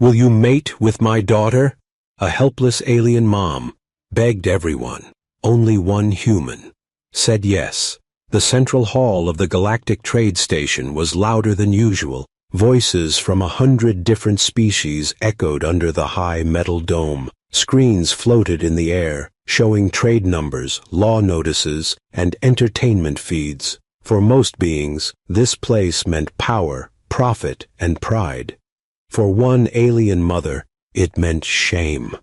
Will you mate with my daughter? A helpless alien mom begged everyone. Only one human said yes. The central hall of the galactic trade station was louder than usual. Voices from 100 different species echoed under the high metal dome. Screens floated in the air, showing trade numbers, law notices, and entertainment feeds. For most beings, this place meant power, profit, and pride. For one alien mother, it meant shame.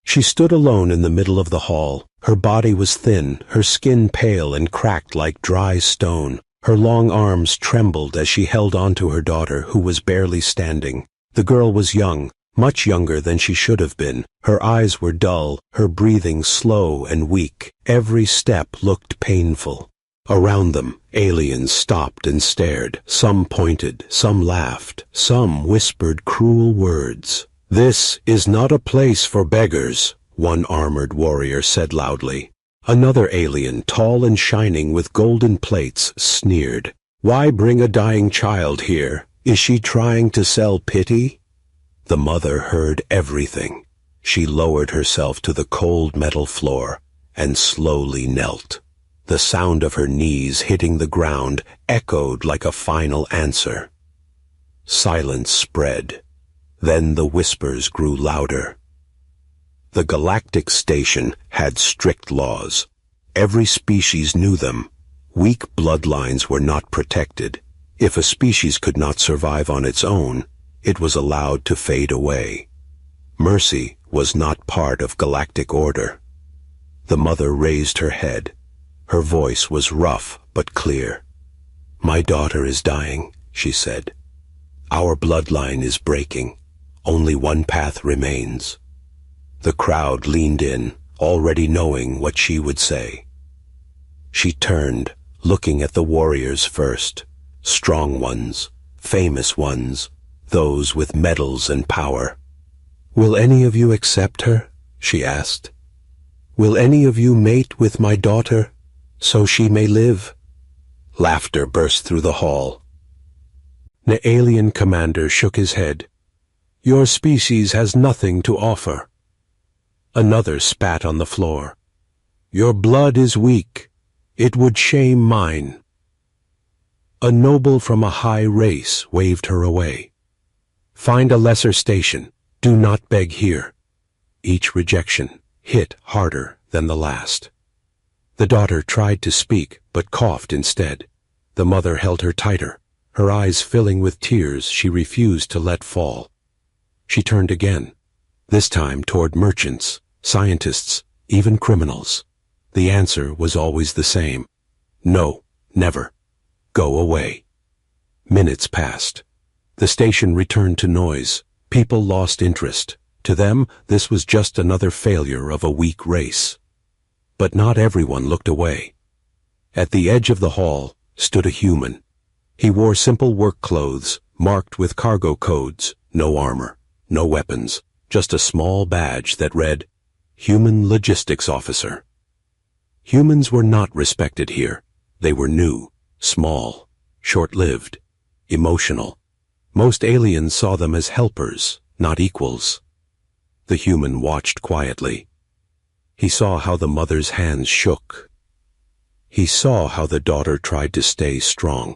She stood alone in the middle of the hall. Her body was thin, her skin pale and cracked like dry stone. Her long arms trembled as she held onto her daughter, who was barely standing. The girl was young, much younger than she should have been. Her eyes were dull, her breathing slow and weak. Every step looked painful. Around them, aliens stopped and stared. Some pointed, some laughed, some whispered cruel words. "This is not a place for beggars," one armored warrior said loudly. Another alien, tall and shining with golden plates, sneered. "Why bring a dying child here? Is she trying to sell pity?" The mother heard everything. She lowered herself to the cold metal floor and slowly knelt. The sound of her knees hitting the ground echoed like a final answer. Silence spread. Then the whispers grew louder. The galactic station had strict laws. Every species knew them. Weak bloodlines were not protected. If a species could not survive on its own, it was allowed to fade away. Mercy was not part of galactic order. The mother raised her head. Her voice was rough but clear. "My daughter is dying," she said. "Our bloodline is breaking. Only one path remains." The crowd leaned in, already knowing what she would say. She turned, looking at the warriors first. Strong ones, famous ones, those with medals and power. "Will any of you accept her?" she asked. "Will any of you mate with my daughter, so she may live?" Laughter burst through the hall. The alien commander shook his head. "Your species has nothing to offer." Another spat on the floor. "Your blood is weak. It would shame mine." A noble from a high race waved her away. "Find a lesser station. Do not beg here." Each rejection hit harder than the last. The daughter tried to speak, but coughed instead. The mother held her tighter. Her eyes filling with tears she refused to let fall. She turned again, this time toward merchants, scientists, even criminals. The answer was always the same. "No, never. Go away." Minutes passed. The station returned to noise. People lost interest. To them, this was just another failure of a weak race. But not everyone looked away. At the edge of the hall stood a human. He wore simple work clothes, marked with cargo codes, no armor, no weapons, just a small badge that read, "Human Logistics Officer." Humans were not respected here. They were new, small, short-lived, emotional. Most aliens saw them as helpers, not equals. The human watched quietly. He saw how the mother's hands shook. He saw how the daughter tried to stay strong.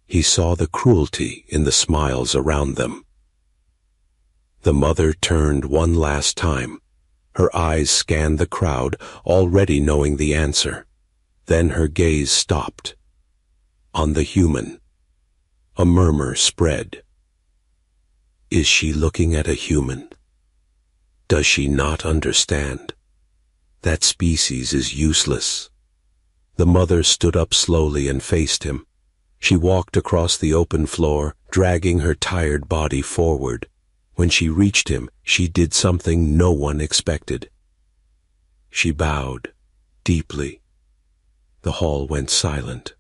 He saw the cruelty in the smiles around them. The mother turned one last time. Her eyes scanned the crowd, already knowing the answer. Then her gaze stopped. On the human. A murmur spread. Is she looking at a human? Does she not understand? That species is useless. The mother stood up slowly and faced him. She walked across the open floor, dragging her tired body forward. When she reached him, she did something no one expected. She bowed, deeply. The hall went silent.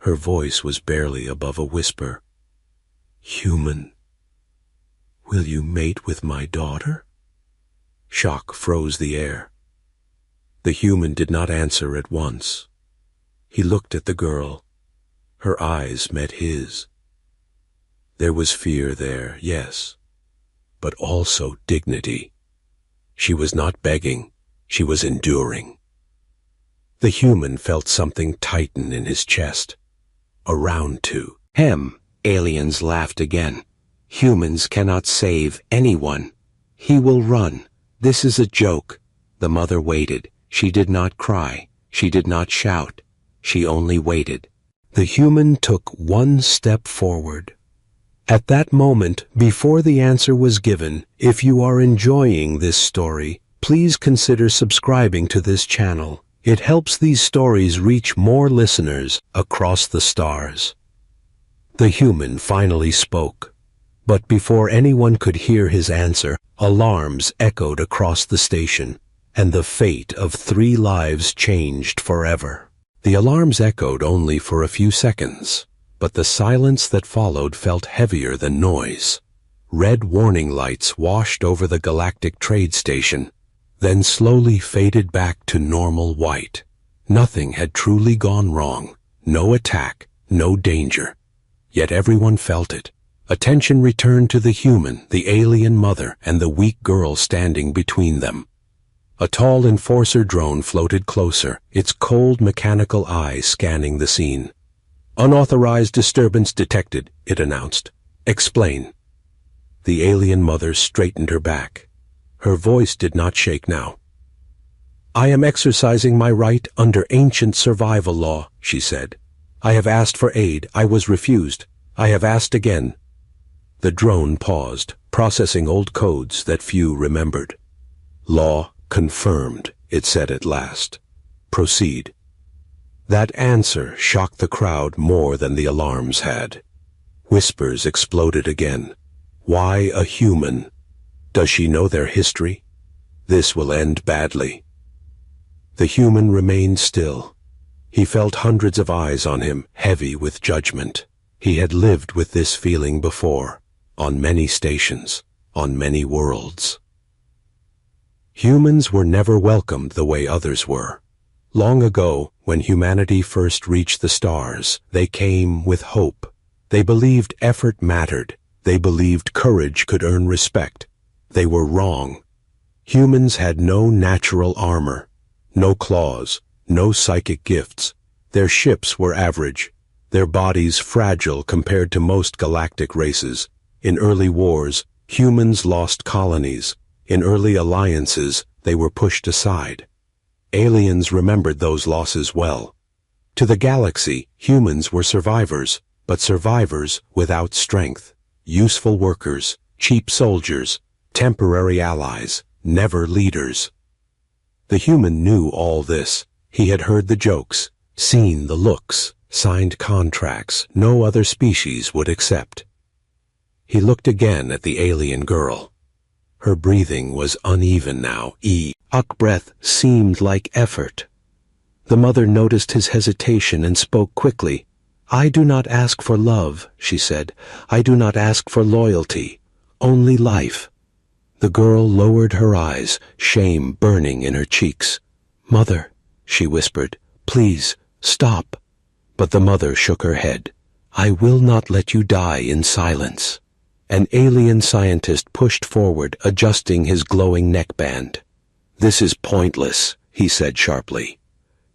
Her voice was barely above a whisper. "Human, will you mate with my daughter?" Shock froze the air. The human did not answer at once. He looked at the girl. Her eyes met his. There was fear there, yes, but also dignity. She was not begging, she was enduring. The human felt something tighten in his chest. A round two. Aliens laughed again. Humans cannot save anyone. He will run. This is a joke. The mother waited. She did not cry. She did not shout. She only waited. The human took one step forward. At that moment, before the answer was given, if you are enjoying this story, please consider subscribing to this channel. It helps these stories reach more listeners across the stars. The human finally spoke. But before anyone could hear his answer, alarms echoed across the station, and the fate of 3 lives changed forever. The alarms echoed only for a few seconds, but the silence that followed felt heavier than noise. Red warning lights washed over the galactic trade station, then slowly faded back to normal white. Nothing had truly gone wrong. No attack, no danger. Yet everyone felt it. Attention returned to the human, the alien mother, and the weak girl standing between them. A tall enforcer drone floated closer, its cold mechanical eyes scanning the scene. "Unauthorized disturbance detected," it announced. "Explain." The alien mother straightened her back. Her voice did not shake now. "I am exercising my right under ancient survival law," she said. "I have asked for aid. I was refused. I have asked again." The drone paused, processing old codes that few remembered. "Law confirmed," it said at last. "Proceed." That answer shocked the crowd more than the alarms had. Whispers exploded again. Why a human? Does she know their history? This will end badly. The human remained still. He felt hundreds of eyes on him, heavy with judgment. He had lived with this feeling before, on many stations, on many worlds. Humans were never welcomed the way others were. Long ago, when humanity first reached the stars, they came with hope. They believed effort mattered. They believed courage could earn respect. They were wrong. Humans had no natural armor, no claws, no psychic gifts. Their ships were average, their bodies fragile compared to most galactic races. In early wars, humans lost colonies. In early alliances, they were pushed aside. Aliens remembered those losses well. To the galaxy, humans were survivors, but survivors without strength. Useful workers, cheap soldiers, temporary allies, never leaders. The human knew all this. He had heard the jokes, seen the looks, signed contracts no other species would accept. He looked again at the alien girl. Her breathing was uneven now. Breath seemed like effort. The mother noticed his hesitation and spoke quickly. "I do not ask for love," she said. "I do not ask for loyalty, only life." The girl lowered her eyes, shame burning in her cheeks. "Mother," she whispered, "please, stop." But the mother shook her head. "I will not let you die in silence." An alien scientist pushed forward, adjusting his glowing neckband. "This is pointless," he said sharply.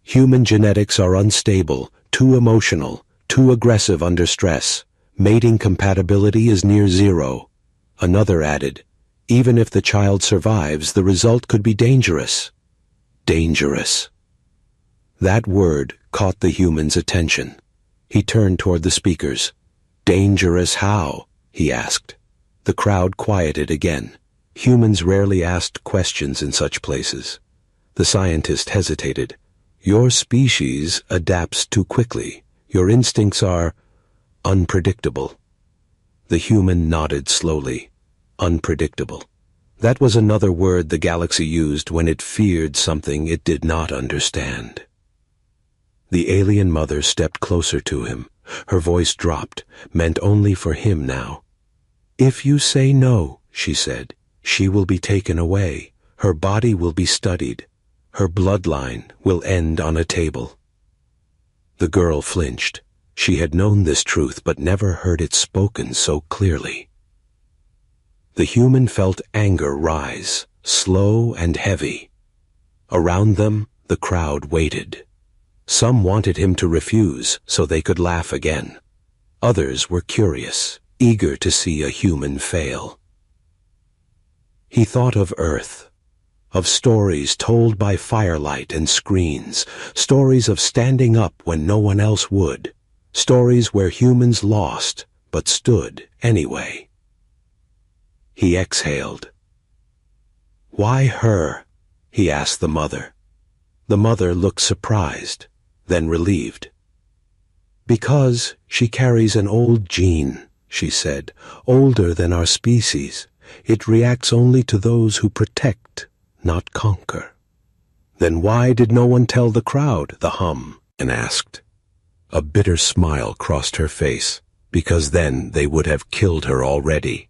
"Human genetics are unstable, too emotional, too aggressive under stress. Mating compatibility is near zero." Another added, "Even if the child survives, the result could be dangerous." Dangerous. That word caught the human's attention. He turned toward the speakers. "Dangerous how?" he asked. The crowd quieted again. Humans rarely asked questions in such places. The scientist hesitated. "Your species adapts too quickly. Your instincts are unpredictable." The human nodded slowly. Unpredictable. That was another word the galaxy used when it feared something it did not understand. The alien mother stepped closer to him. Her voice dropped, meant only for him now. "If you say no," she said, "she will be taken away. Her body will be studied. Her bloodline will end on a table." The girl flinched. She had known this truth but never heard it spoken so clearly. The human felt anger rise, slow and heavy. Around them, the crowd waited. Some wanted him to refuse so they could laugh again. Others were curious, eager to see a human fail. He thought of Earth, of stories told by firelight and screens, stories of standing up when no one else would, stories where humans lost but stood anyway. He exhaled. "Why her?" he asked the mother. The mother looked surprised, then relieved. "Because she carries an old gene," she said, "older than our species. It reacts only to those who protect, not conquer." "Then why did no one tell the crowd?" the hum and asked. A bitter smile crossed her face, because then they would have killed her already.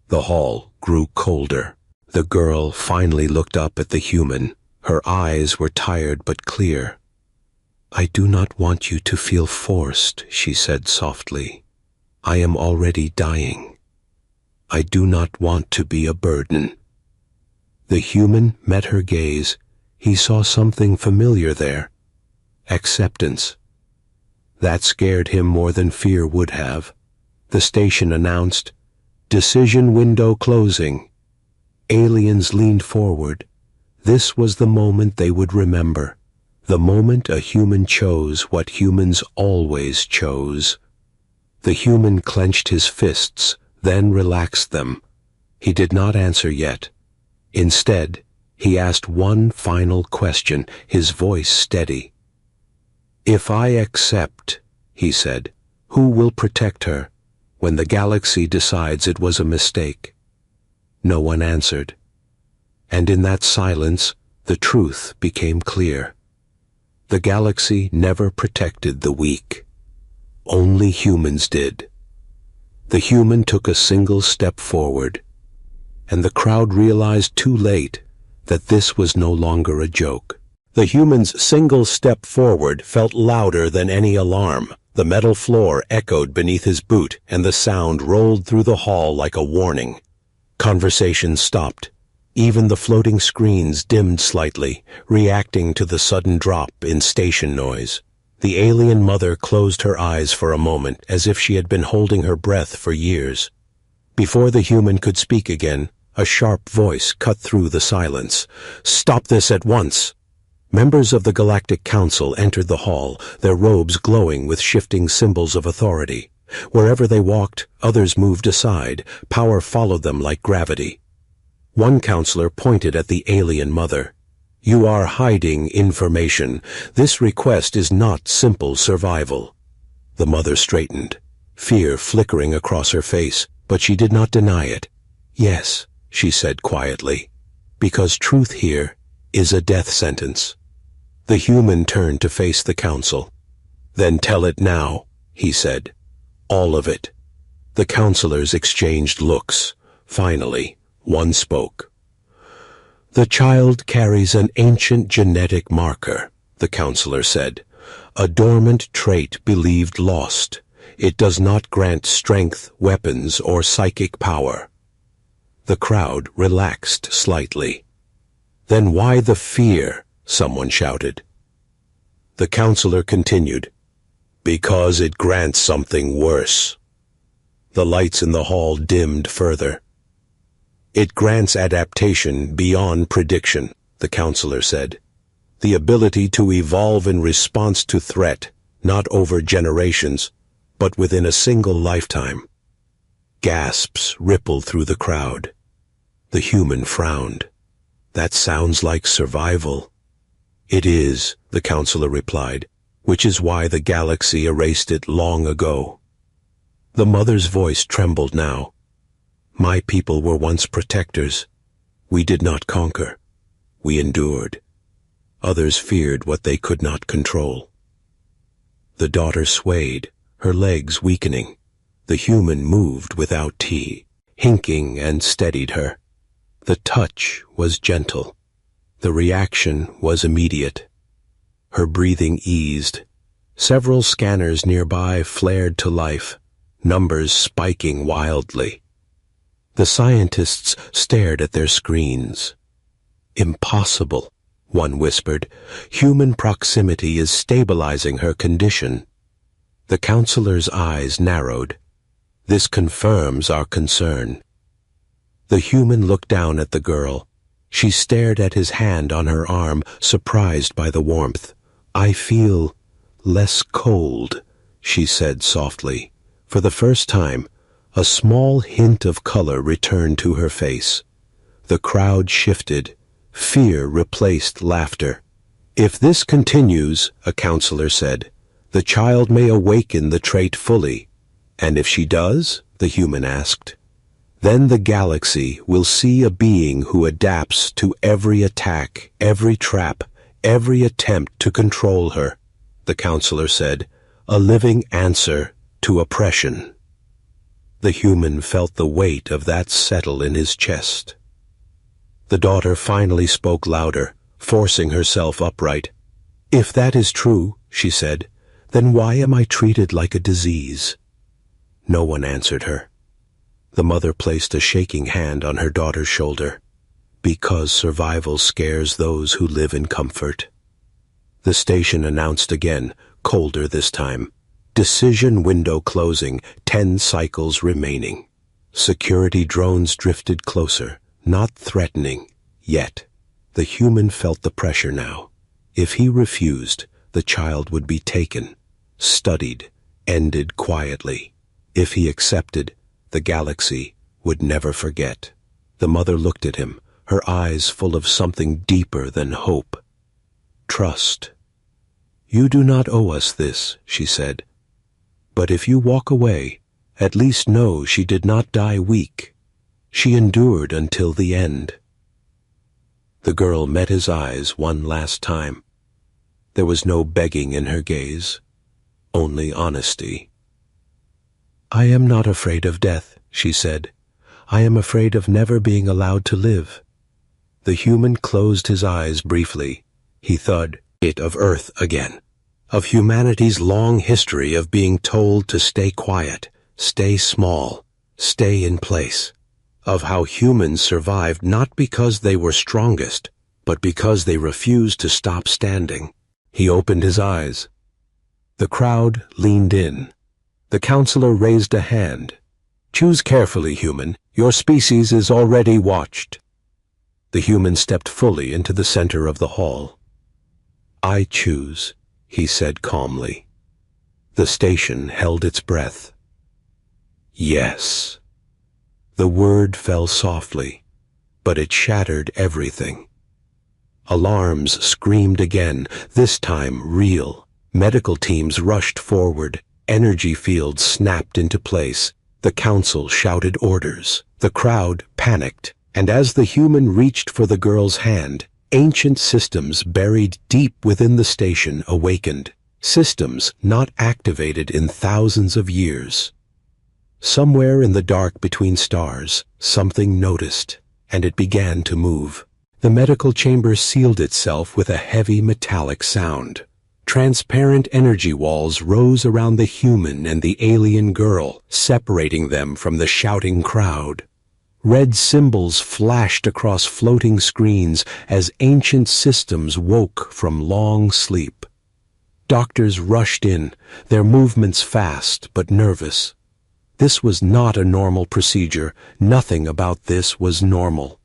The hall grew colder. The girl finally looked up at the human. Her eyes were tired but clear. "I do not want you to feel forced," she said softly. "I am already dying. I do not want to be a burden." The human met her gaze. He saw something familiar there. Acceptance. That scared him more than fear would have. The station announced, "Decision window closing." Aliens leaned forward. This was the moment they would remember. The moment a human chose what humans always chose. The human clenched his fists, then relaxed them. He did not answer yet. Instead, he asked one final question, his voice steady. "If I accept," he said, "who will protect her when the galaxy decides it was a mistake?" No one answered. And in that silence, the truth became clear. The galaxy never protected the weak. Only humans did. The human took a single step forward, and the crowd realized too late that this was no longer a joke. The human's single step forward felt louder than any alarm. The metal floor echoed beneath his boot, and the sound rolled through the hall like a warning. Conversation stopped. Even the floating screens dimmed slightly, reacting to the sudden drop in station noise. The alien mother closed her eyes for a moment, as if she had been holding her breath for years. Before the human could speak again, a sharp voice cut through the silence. "Stop this at once!" Members of the Galactic Council entered the hall, their robes glowing with shifting symbols of authority. Wherever they walked, others moved aside. Power followed them like gravity. One counselor pointed at the alien mother. "You are hiding information. This request is not simple survival." The mother straightened, fear flickering across her face, but she did not deny it. "Yes," she said quietly, "because truth here is a death sentence." The human turned to face the council. "Then tell it now," he said. "All of it." The counselors exchanged looks. Finally, one spoke. "The child carries an ancient genetic marker," the counselor said. "A dormant trait believed lost. It does not grant strength, weapons, or psychic power." The crowd relaxed slightly. "Then why the fear?" someone shouted. The counselor continued, "Because it grants something worse." The lights in the hall dimmed further. "It grants adaptation beyond prediction," the counselor said. "The ability to evolve in response to threat, not over generations, but within a single lifetime." Gasps rippled through the crowd. The human frowned. "That sounds like survival." "It is," the counselor replied, "which is why the galaxy erased it long ago." The mother's voice trembled now. "My people were once protectors. We did not conquer. We endured. Others feared what they could not control." The daughter swayed, her legs weakening. The human moved without tea, hinking and steadied her. The touch was gentle. The reaction was immediate. Her breathing eased. Several scanners nearby flared to life, numbers spiking wildly. The scientists stared at their screens. "Impossible," one whispered. "Human proximity is stabilizing her condition." The counselor's eyes narrowed. "This confirms our concern." The human looked down at the girl. She stared at his hand on her arm, surprised by the warmth. "I feel less cold," she said softly. For the first time, a small hint of color returned to her face. The crowd shifted. Fear replaced laughter. "If this continues," a counselor said, "the child may awaken the trait fully." "And if she does?" the human asked. "Then the galaxy will see a being who adapts to every attack, every trap, every attempt to control her," the counselor said, "a living answer to oppression." The human felt the weight of that settle in his chest. The daughter finally spoke louder, forcing herself upright. "If that is true," she said, "then why am I treated like a disease?" No one answered her. The mother placed a shaking hand on her daughter's shoulder. "Because survival scares those who live in comfort." The station announced again, colder this time. "Decision window closing, 10 cycles remaining." Security drones drifted closer, not threatening, yet. The human felt the pressure now. If he refused, the child would be taken, studied, ended quietly. If he accepted, the galaxy would never forget. The mother looked at him, her eyes full of something deeper than hope. "Trust. You do not owe us this," she said. "But if you walk away, at least know she did not die weak. She endured until the end." The girl met his eyes one last time. There was no begging in her gaze, only honesty. "I am not afraid of death," she said. "I am afraid of never being allowed to live." The human closed his eyes briefly. He thought it of Earth again, of humanity's long history of being told to stay quiet, stay small, stay in place, of how humans survived not because they were strongest, but because they refused to stop standing. He opened his eyes. The crowd leaned in. The counselor raised a hand. "Choose carefully, human. Your species is already watched." The human stepped fully into the center of the hall. "I choose," he said calmly. The station held its breath. Yes. The word fell softly, but it shattered everything. Alarms screamed again, this time real. Medical teams rushed forward. Energy fields snapped into place. The council shouted orders. The crowd panicked, and as the human reached for the girl's hand, ancient systems buried deep within the station awakened. Systems not activated in thousands of years. Somewhere in the dark between stars, something noticed, and it began to move. The medical chamber sealed itself with a heavy metallic sound. Transparent energy walls rose around the human and the alien girl, separating them from the shouting crowd. Red symbols flashed across floating screens as ancient systems woke from long sleep. Doctors rushed in, their movements fast but nervous. This was not a normal procedure. Nothing about this was normal.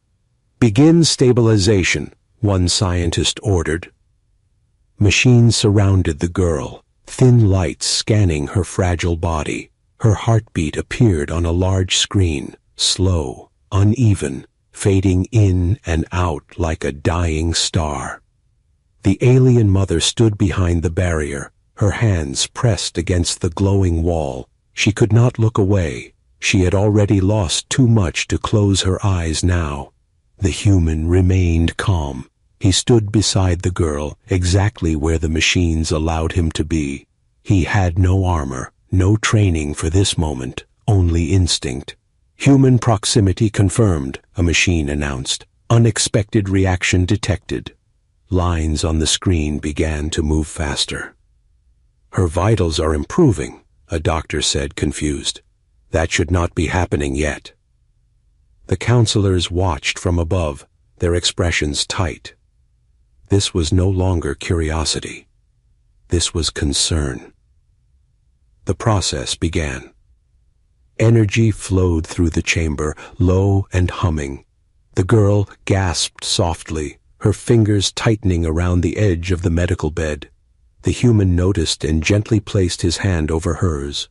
"Begin stabilization," one scientist ordered. Machines surrounded the girl, thin lights scanning her fragile body. Her heartbeat appeared on a large screen, slow, uneven, fading in and out like a dying star. The alien mother stood behind the barrier, her hands pressed against the glowing wall. She could not look away. She had already lost too much to close her eyes now. The human remained calm. He stood beside the girl, exactly where the machines allowed him to be. He had no armor, no training for this moment, only instinct. "Human proximity confirmed," a machine announced. "Unexpected reaction detected." Lines on the screen began to move faster. Her vitals are improving, a doctor said, confused. That should not be happening yet. The counselors watched from above, their expressions tight. This was no longer curiosity. This was concern. The process began. Energy flowed through the chamber, low and humming. The girl gasped softly, her fingers tightening around the edge of the medical bed. The human noticed and gently placed his hand over hers.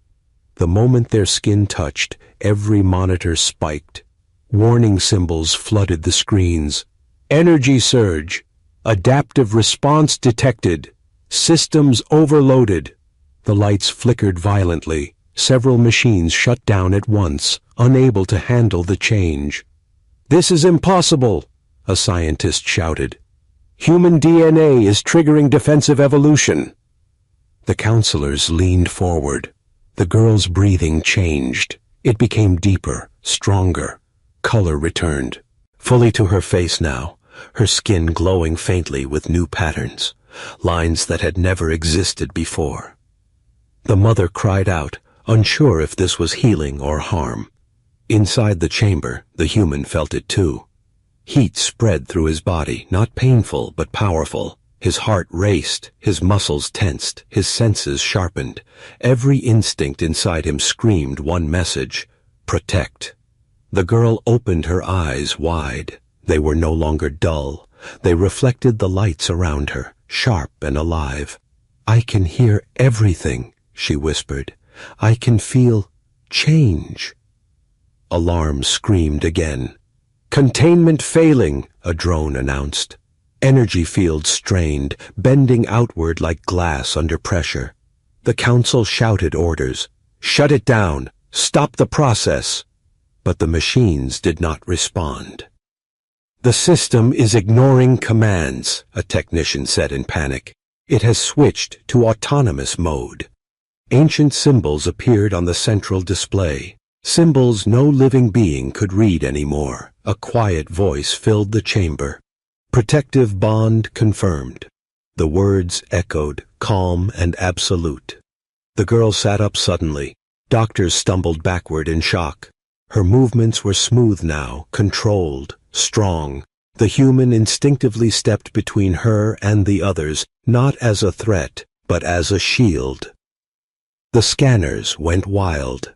The moment their skin touched, every monitor spiked. Warning symbols flooded the screens. Energy surge. Adaptive response detected. Systems overloaded. The lights flickered violently. Several machines shut down at once, unable to handle the change. "This is impossible," a scientist shouted. "Human DNA is triggering defensive evolution." The counselors leaned forward. The girl's breathing changed. It became deeper, stronger. Color returned. Fully to her face now, her skin glowing faintly with new patterns, lines that had never existed before. The mother cried out, unsure if this was healing or harm. Inside the chamber, the human felt it too. Heat spread through his body, not painful but powerful. His heart raced, his muscles tensed, his senses sharpened. Every instinct inside him screamed one message: protect. The girl opened her eyes wide. They were no longer dull. They reflected the lights around her, sharp and alive. "I can hear everything," she whispered. "I can feel change." Alarm screamed again. "Containment failing," a drone announced. Energy fields strained, bending outward like glass under pressure. The council shouted orders. "Shut it down! Stop the process!" But the machines did not respond. "The system is ignoring commands," a technician said in panic. "It has switched to autonomous mode." Ancient symbols appeared on the central display. Symbols no living being could read anymore. A quiet voice filled the chamber. "Protective bond confirmed." The words echoed, calm and absolute. The girl sat up suddenly. Doctors stumbled backward in shock. Her movements were smooth now, controlled, strong. The human instinctively stepped between her and the others, not as a threat, but as a shield. The scanners went wild.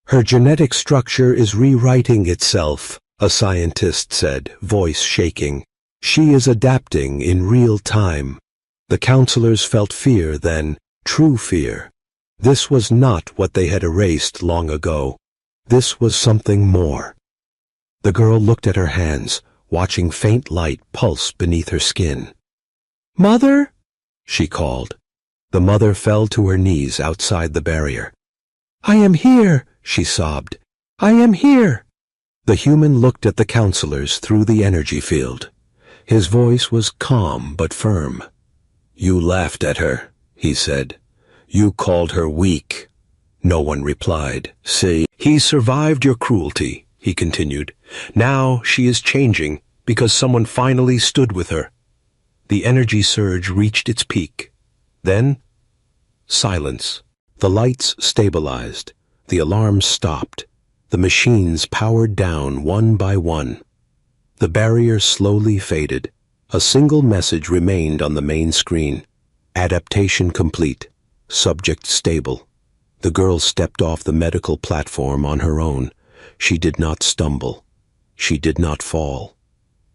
"Her genetic structure is rewriting itself," a scientist said, voice shaking. "She is adapting in real time." The counselors felt fear then, true fear. This was not what they had erased long ago. This was something more. The girl looked at her hands, watching faint light pulse beneath her skin. "Mother?" she called. The mother fell to her knees outside the barrier. "I am here," she sobbed. "I am here." The human looked at the counselors through the energy field. His voice was calm but firm. "You laughed at her," he said. "You called her weak." No one replied. "See, he survived your cruelty," he continued. "Now she is changing because someone finally stood with her." The energy surge reached its peak. Then, silence. The lights stabilized. The alarms stopped. The machines powered down one by one. The barrier slowly faded. A single message remained on the main screen. Adaptation complete. Subject stable. The girl stepped off the medical platform on her own. She did not stumble. She did not fall.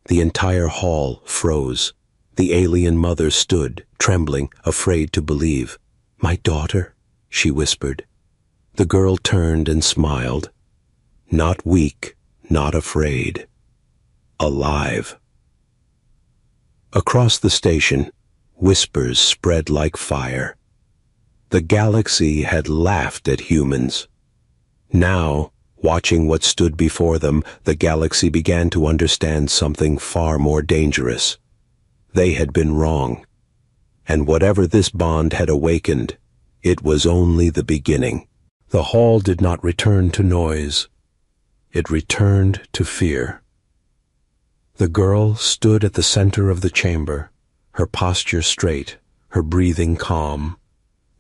The entire hall froze. The alien mother stood, trembling, afraid to believe. "My daughter?" she whispered. The girl turned and smiled. Not weak, not afraid. Alive. Across the station, whispers spread like fire. The galaxy had laughed at humans. Now, watching what stood before them, the galaxy began to understand something far more dangerous. They had been wrong. And whatever this bond had awakened, it was only the beginning. The hall did not return to noise. It returned to fear. The girl stood at the center of the chamber, her posture straight, her breathing calm.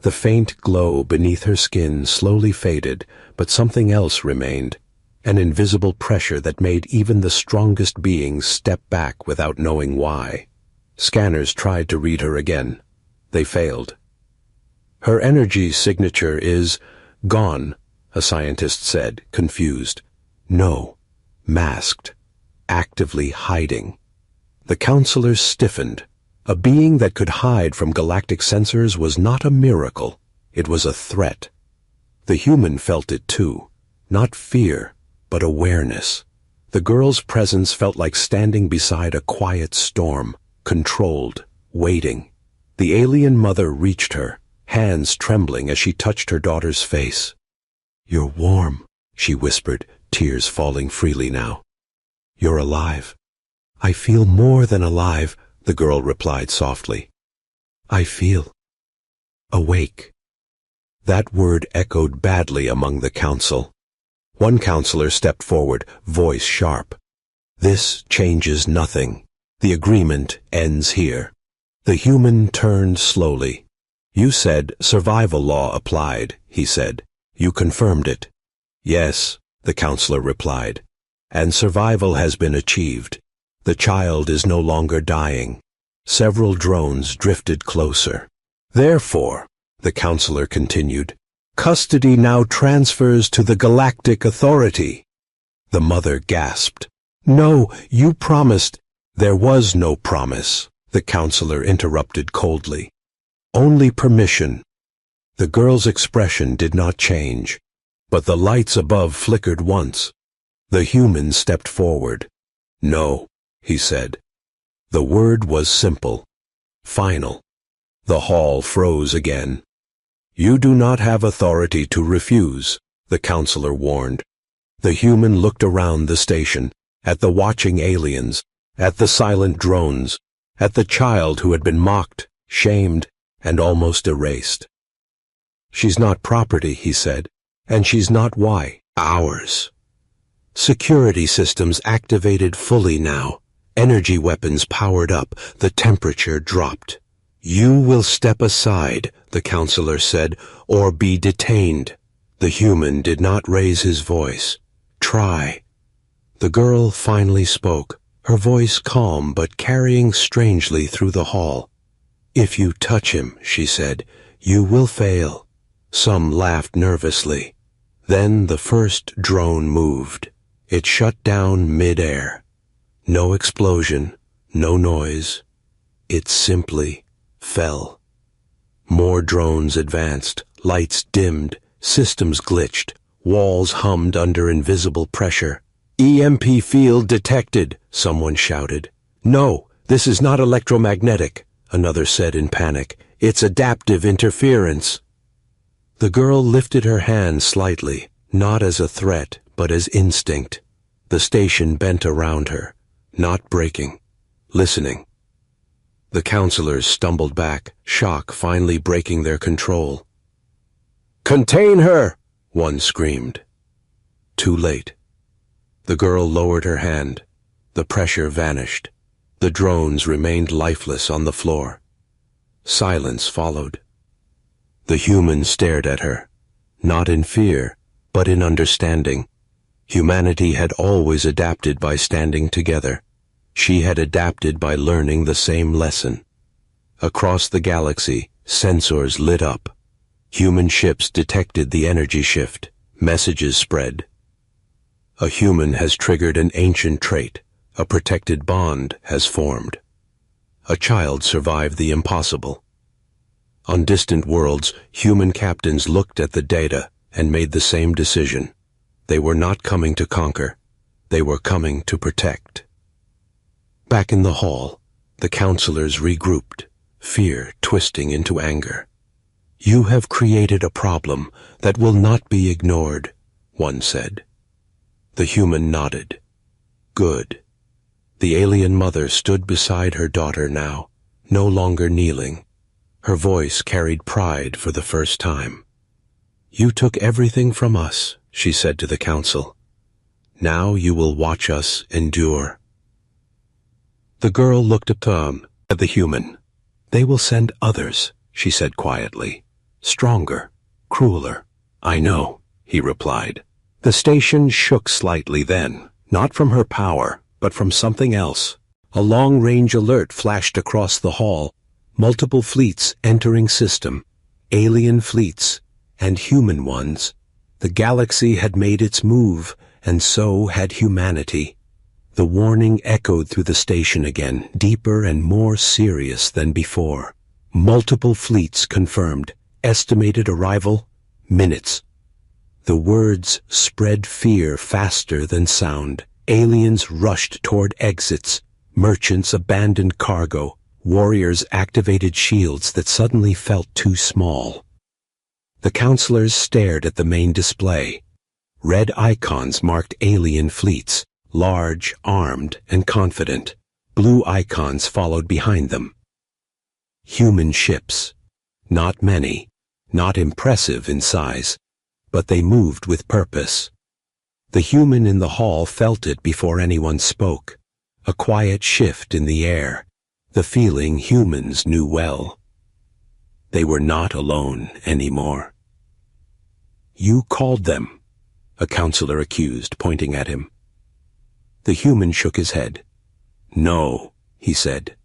The faint glow beneath her skin slowly faded, but something else remained, an invisible pressure that made even the strongest beings step back without knowing why. Scanners tried to read her again. They failed. "Her energy signature is gone," a scientist said, confused. "No, masked, actively hiding." The counselors stiffened. A being that could hide from galactic sensors was not a miracle. It was a threat. The human felt it too. Not fear, but awareness. The girl's presence felt like standing beside a quiet storm, controlled, waiting. The alien mother reached her, hands trembling as she touched her daughter's face. "You're warm," she whispered, tears falling freely now. "You're alive." "I feel more than alive," the girl replied softly. "I feel awake." That word echoed badly among the council. One counselor stepped forward, voice sharp. "This changes nothing. The agreement ends here." The human turned slowly. "You said survival law applied," he said. "You confirmed it." "Yes," the counselor replied. "And survival has been achieved. The child is no longer dying." Several drones drifted closer. "Therefore," the counselor continued, "custody now transfers to the Galactic Authority." The mother gasped. "No, you promised." "There was no promise," the counselor interrupted coldly. "Only permission." The girl's expression did not change, but the lights above flickered once. The human stepped forward. "No," he said. The word was simple, final. The hall froze again. "You do not have authority to refuse," the counselor warned. The human looked around the station, at the watching aliens, at the silent drones, at the child who had been mocked, shamed, and almost erased. "She's not property," he said, "and she's not ours." Security systems activated fully now. Energy weapons powered up. The temperature dropped. "You will step aside," the counselor said, "or be detained." The human did not raise his voice. "Try." The girl finally spoke, her voice calm but carrying strangely through the hall. "If you touch him," she said, "you will fail." Some laughed nervously. Then the first drone moved. It shut down mid-air. No explosion, no noise. It simply fell. More drones advanced, lights dimmed, systems glitched, walls hummed under invisible pressure. "EMP field detected," someone shouted. "No, this is not electromagnetic," another said in panic. "It's adaptive interference." The girl lifted her hand slightly, not as a threat, but as instinct. The station bent around her, not breaking, listening. The counselors stumbled back, shock finally breaking their control. "Contain her!" one screamed. Too late. The girl lowered her hand. The pressure vanished. The drones remained lifeless on the floor. Silence followed. The human stared at her, not in fear, but in understanding. Humanity had always adapted by standing together. She had adapted by learning the same lesson. Across the galaxy, sensors lit up. Human ships detected the energy shift. Messages spread. A human has triggered an ancient trait. A protected bond has formed. A child survived the impossible. On distant worlds, human captains looked at the data and made the same decision. They were not coming to conquer. They were coming to protect. Back in the hall, the counselors regrouped, fear twisting into anger. "You have created a problem that will not be ignored," one said. The human nodded. Good. The alien mother stood beside her daughter now, no longer kneeling. Her voice carried pride for the first time. "You took everything from us," she said to the council. "Now you will watch us endure." The girl looked at the human. "They will send others," she said quietly. stronger, crueler. I know, he replied. The station shook slightly then, not from her power, but from something else. A long-range alert flashed across the hall. Multiple fleets entering system. Alien fleets, and human ones. The galaxy had made its move, and so had humanity. The warning echoed through the station again, deeper and more serious than before. Multiple fleets confirmed. Estimated arrival, minutes. The words spread fear faster than sound. Aliens rushed toward exits. Merchants abandoned cargo. Warriors activated shields that suddenly felt too small. The counselors stared at the main display. Red icons marked alien fleets, large, armed, and confident. Blue icons followed behind them. Human ships. Not many, not impressive in size, but they moved with purpose. The human in the hall felt it before anyone spoke. A quiet shift in the air, the feeling humans knew well. They were not alone anymore. You called them, a counselor accused, pointing at him. The human shook his head. No, he said.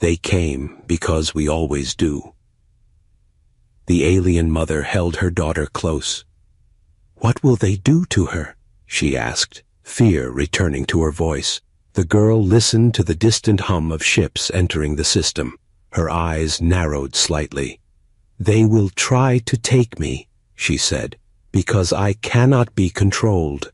They came because we always do. The alien mother held her daughter close. What will they do to her? She asked, fear returning to her voice. The girl listened to the distant hum of ships entering the system. Her eyes narrowed slightly. They will try to take me, she said, because I cannot be controlled.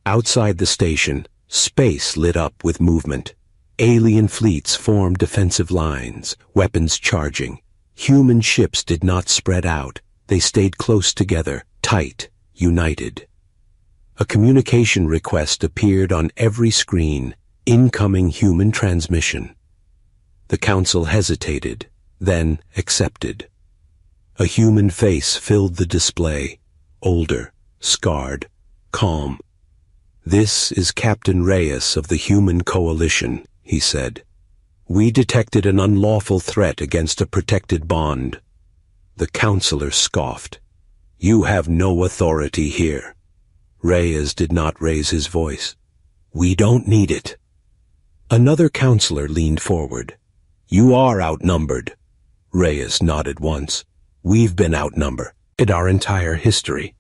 Outside the station, space lit up with movement. Alien fleets formed defensive lines, weapons charging. Human ships did not spread out. They stayed close together, tight, united. A communication request appeared on every screen. Incoming human transmission. The council hesitated, then accepted. A human face filled the display, older, scarred, calm. This is Captain Reyes of the Human Coalition, he said. We detected an unlawful threat against a protected bond. The counselor scoffed. You have no authority here. Reyes did not raise his voice. We don't need it. Another counselor leaned forward. You are outnumbered. Reyes nodded once. We've been outnumbered in our entire history.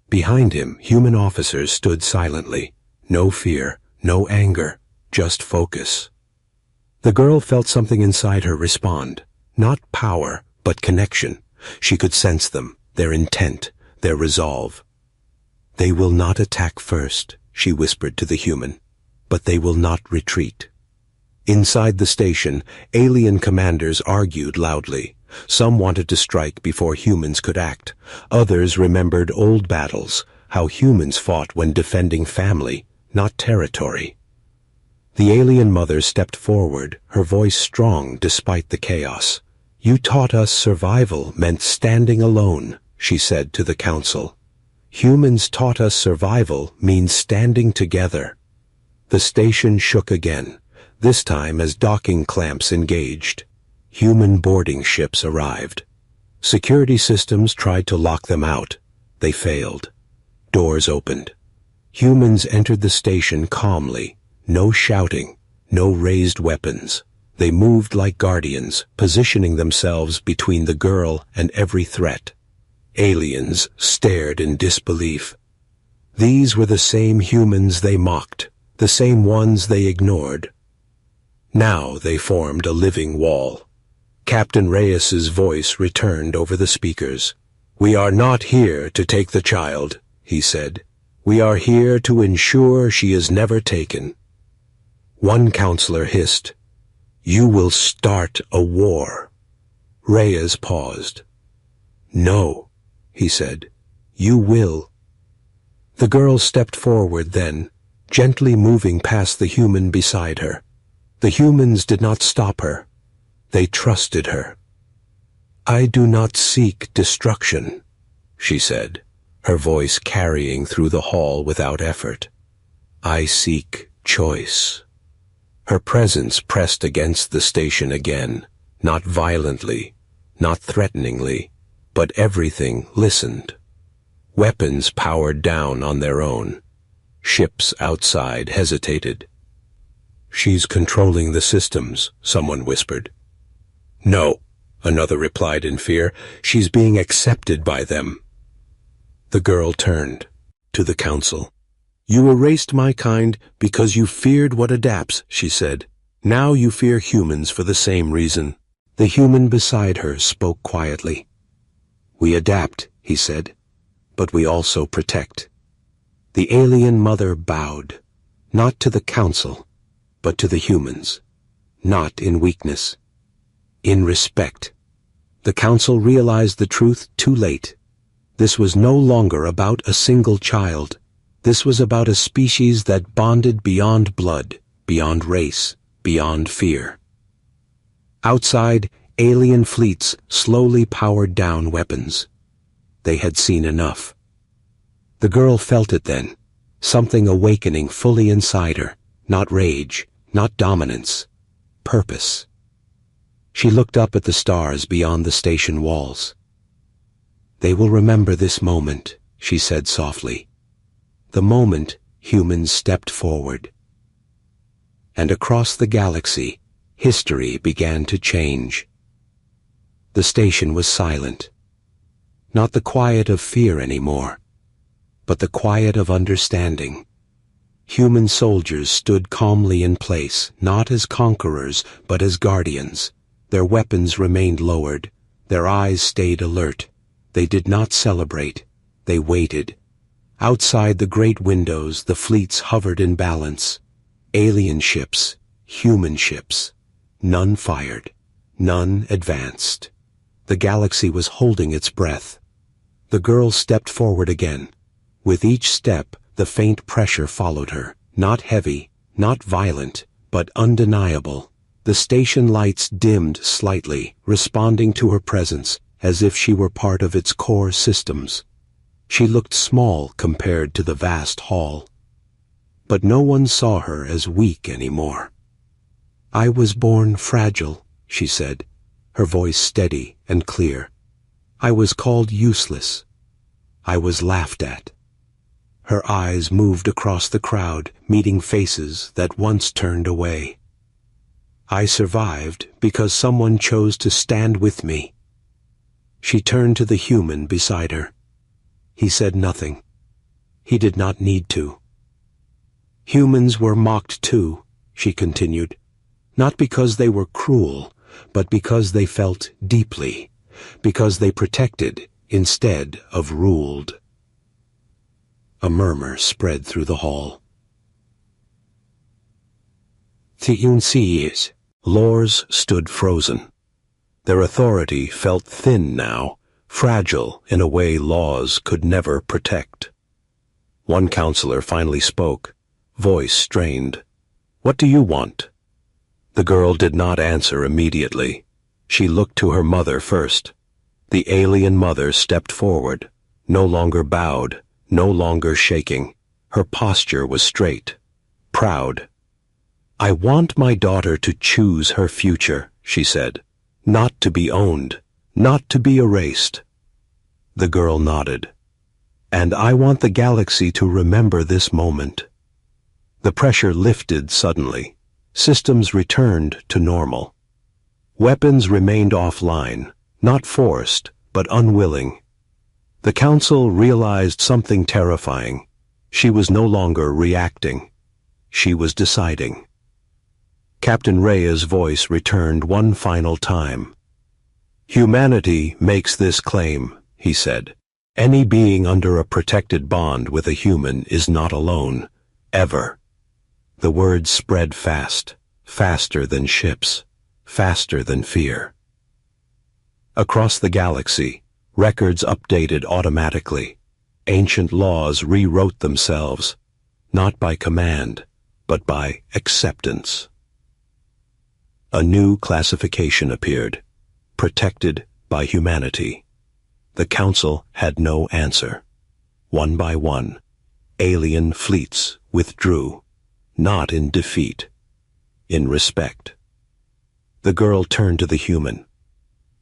Behind him, human officers stood silently. No fear, no anger, just focus. The girl felt something inside her respond. Not power, but connection. She could sense them, their intent, their resolve. They will not attack first, she whispered to the human. But they will not retreat. Inside the station, alien commanders argued loudly. Some wanted to strike before humans could act. Others remembered old battles, how humans fought when defending family, not territory. The alien mother stepped forward, her voice strong despite the chaos. You taught us survival meant standing alone, she said to the council. Humans taught us survival means standing together. The station shook again, this time as docking clamps engaged. Human boarding ships arrived. Security systems tried to lock them out. They failed. Doors opened. Humans entered the station calmly. No shouting, no raised weapons. They moved like guardians, positioning themselves between the girl and every threat. Aliens stared in disbelief. These were the same humans they mocked. The same ones they ignored. Now they formed a living wall. Captain Reyes's voice returned over the speakers. We are not here to take the child, he said. We are here to ensure she is never taken. One counselor hissed, You will start a war. Reyes paused. No, he said. You will. The girl stepped forward then, gently moving past the human beside her. The humans did not stop her. They trusted her. I do not seek destruction, she said, her voice carrying through the hall without effort. I seek choice. Her presence pressed against the station again, not violently, not threateningly, But everything listened. Weapons powered down on their own. Ships outside hesitated. "She's controlling the systems," someone whispered. "No," another replied in fear. "She's being accepted by them." The girl turned to the council. "You erased my kind because you feared what adapts," she said. "Now you fear humans for the same reason." The human beside her spoke quietly. "We adapt," he said, "but we also protect." The alien mother bowed, not to the council, but to the humans, not in weakness, in respect. The council realized the truth too late. This was no longer about a single child. This was about a species that bonded beyond blood, beyond race, beyond fear. Outside, alien fleets slowly powered down weapons. They had seen enough. The girl felt it then, something awakening fully inside her, not rage, not dominance, purpose. She looked up at the stars beyond the station walls. "They will remember this moment," she said softly. The moment humans stepped forward. And across the galaxy, history began to change. The station was silent. Not the quiet of fear anymore, but the quiet of understanding. Human soldiers stood calmly in place, not as conquerors, but as guardians. Their weapons remained lowered. Their eyes stayed alert. They did not celebrate. They waited. Outside the great windows, the fleets hovered in balance. Alien ships, human ships. None fired. None advanced. The galaxy was holding its breath. The girl stepped forward again. With each step, the faint pressure followed her. Not heavy, not violent, but undeniable. The station lights dimmed slightly, responding to her presence, as if she were part of its core systems. She looked small compared to the vast hall. But no one saw her as weak anymore. "I was born fragile," she said, her voice steady and clear. "I was called useless. I was laughed at." Her eyes moved across the crowd, meeting faces that once turned away. "I survived because someone chose to stand with me." She turned to the human beside her. He said nothing. He did not need to. "Humans were mocked too," she continued, "not because they were cruel, but because they felt deeply, because they protected instead of ruled." A murmur spread through the hall. Tiunsi's laws stood frozen. Their authority felt thin now, fragile in a way laws could never protect. One counselor finally spoke, voice strained. "What do you want?" The girl did not answer immediately. She looked to her mother first. The alien mother stepped forward, no longer bowed, no longer shaking. Her posture was straight, proud. "I want my daughter to choose her future," she said, "not to be owned, not to be erased." The girl nodded. "And I want the galaxy to remember this moment." The pressure lifted suddenly. Systems returned to normal. Weapons remained offline, not forced, but unwilling. The council realized something terrifying. She was no longer reacting. She was deciding. Captain Rhea's voice returned one final time. "Humanity makes this claim," he said. "Any being under a protected bond with a human is not alone, ever." The words spread fast, faster than ships, faster than fear. Across the galaxy, records updated automatically. Ancient laws rewrote themselves, not by command, but by acceptance. A new classification appeared, protected by humanity. The council had no answer. One by one, alien fleets withdrew, not in defeat, in respect. The girl turned to the human.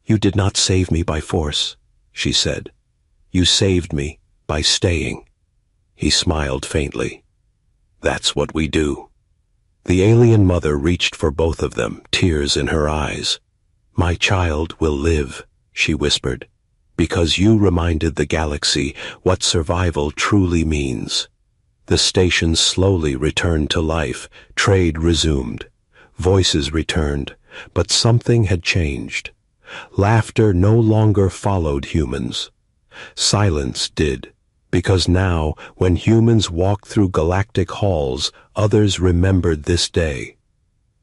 "You did not save me by force. she said. You saved me by staying. He smiled faintly. That's what we do. The alien mother reached for both of them, tears in her eyes. My child will live, she whispered, because you reminded the galaxy what survival truly means. The station slowly returned to life. Trade resumed. Voices returned, but something had changed. Laughter no longer followed humans. Silence did, because now, when humans walked through galactic halls, others remembered this day.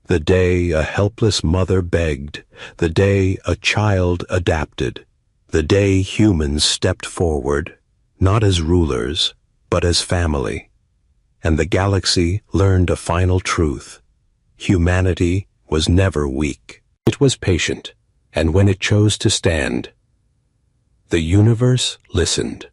The day a helpless mother begged, the day a child adapted, the day humans stepped forward, not as rulers, but as family. And the galaxy learned a final truth. Humanity was never weak. It was patient, and when it chose to stand, the universe listened.